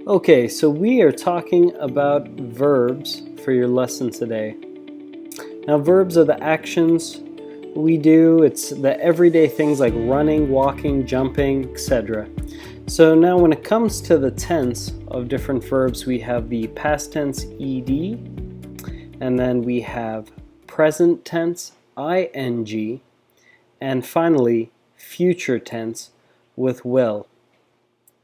Okay, so we are talking about verbs for your lesson today. Now, verbs are the actions we do. It's the everyday things like running, walking, jumping, etc. So now when it comes to the tense of different verbs, we have the past tense ed, and then we have present tense ing, and finally future tense with will.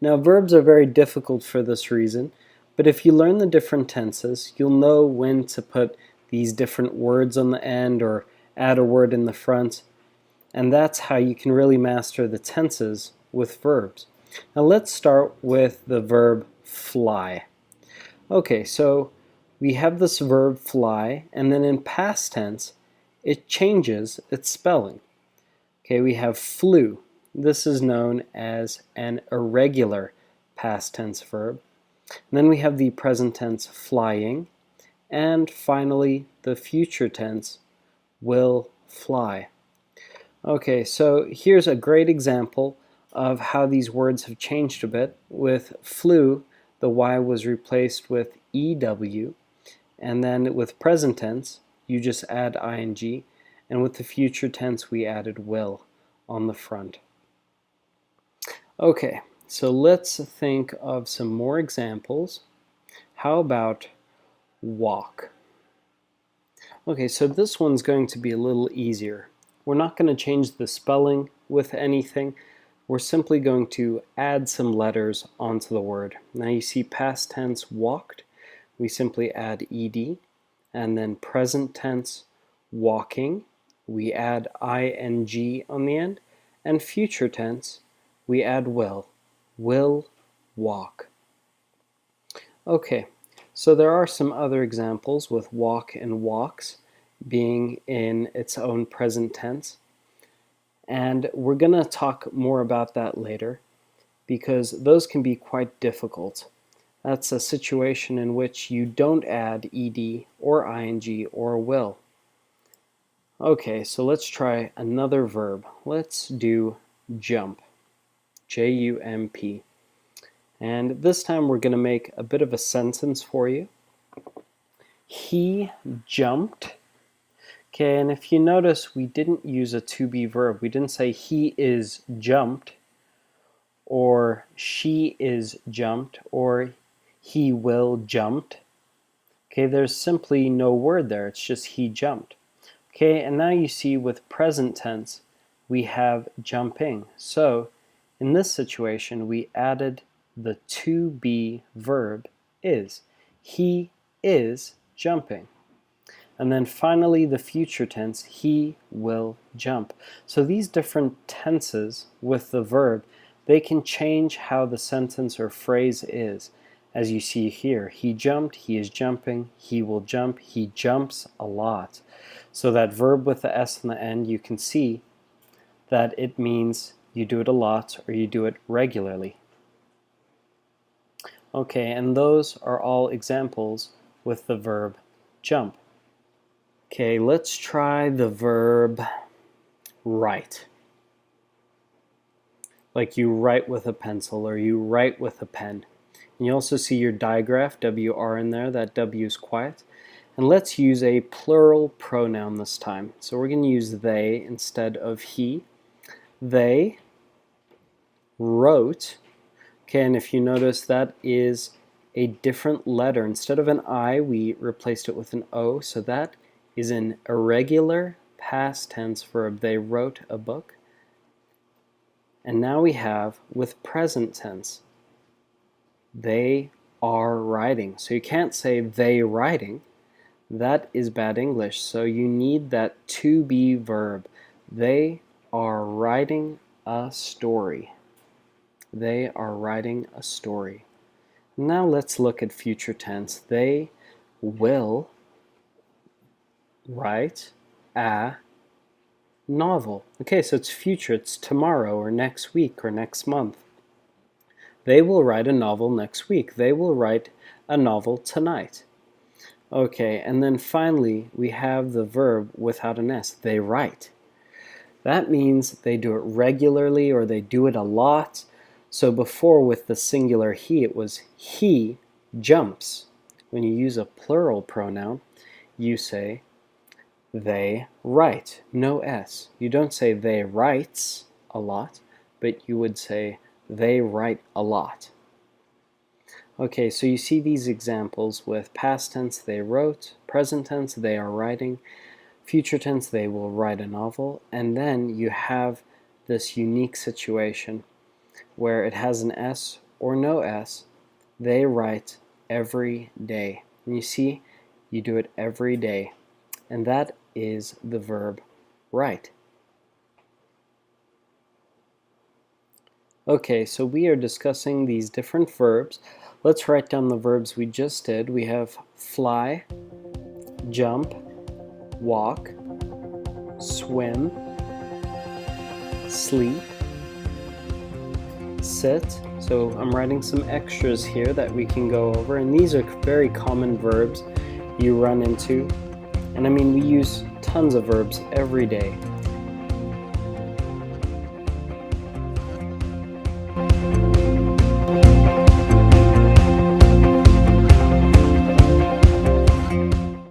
Now, verbs are very difficult for this reason, but if you learn the different tenses, you'll know when to put these different words on the end or add a word in the front, and that's how you can really master the tenses with verbs. Now let's start with the verb fly. Okay, so we have this verb fly, and then in past tense, it changes its spelling. Okay, we have flew. This is known as an irregular past tense verb. And then we have the present tense flying, and finally the future tense will fly. Okay, so here's a great example of how these words have changed a bit. With flew, the Y was replaced with EW, and then with present tense, you just add ing, and with the future tense, we added will on the front. Okay, so let's think of some more examples. How about walk? Okay, so this one's going to be a little easier. We're not going to change the spelling with anything. We're simply going to add some letters onto the word. Now you see past tense walked, we simply add ed, and then present tense walking, we add ing on the end, and future tense, we add will walk. Okay, so there are some other examples with walk and walks being in its own present tense, and we're going to talk more about that later because those can be quite difficult. That's a situation in which you don't add ed or ing or will. Okay, so let's try another verb. Let's do jump. J-U-M-P. And this time we're going to make a bit of a sentence for you. He jumped. Okay, and if you notice, we didn't use a to be verb. We didn't say he is jumped, or she is jumped, or he will jumped. Okay, there's simply no word there. It's just he jumped. Okay, and now you see with present tense, we have jumping. So in this situation, we added the to be verb is. He is jumping. And then finally the future tense, he will jump. So these different tenses with the verb, they can change how the sentence or phrase is. As you see here, he jumped, he is jumping, he will jump, he jumps a lot. So that verb with the S in the end, you can see that it means you do it a lot or you do it regularly. Okay, and those are all examples with the verb jump. Okay, let's try the verb write. Like you write with a pencil or you write with a pen. And you also see your digraph, WR in there, that W is quiet. And let's use a plural pronoun this time. So we're going to use they instead of he. They wrote. Okay, and if you notice, that is a different letter. Instead of an I, we replaced it with an O, so that is an irregular past tense verb. They wrote a book. And now we have, with present tense, they are writing. So you can't say they writing. That is bad English. So you need that to be verb. They are writing a story. They are writing a story. Now let's look at future tense. They will write a novel. Okay, so it's future. It's tomorrow or next week or next month. They will write a novel next week. They will write a novel tonight. Okay, and then finally we have the verb without an S. They write. That means they do it regularly or they do it a lot. So before with the singular he, it was he jumps. When you use a plural pronoun, you say they write, no S. You don't say they writes a lot, but you would say they write a lot. Okay, so you see these examples with past tense, they wrote, present tense, they are writing, future tense, they will write a novel, and then you have this unique situation where it has an S or no S. They write every day. And you see, you do it every day. And that is the verb write. Okay, so we are discussing these different verbs. Let's write down the verbs we just did. We have fly, jump, walk, swim, sleep, sit. So I'm writing some extras here that we can go over, and these are very common verbs you run into. And I mean, we use tons of verbs every day.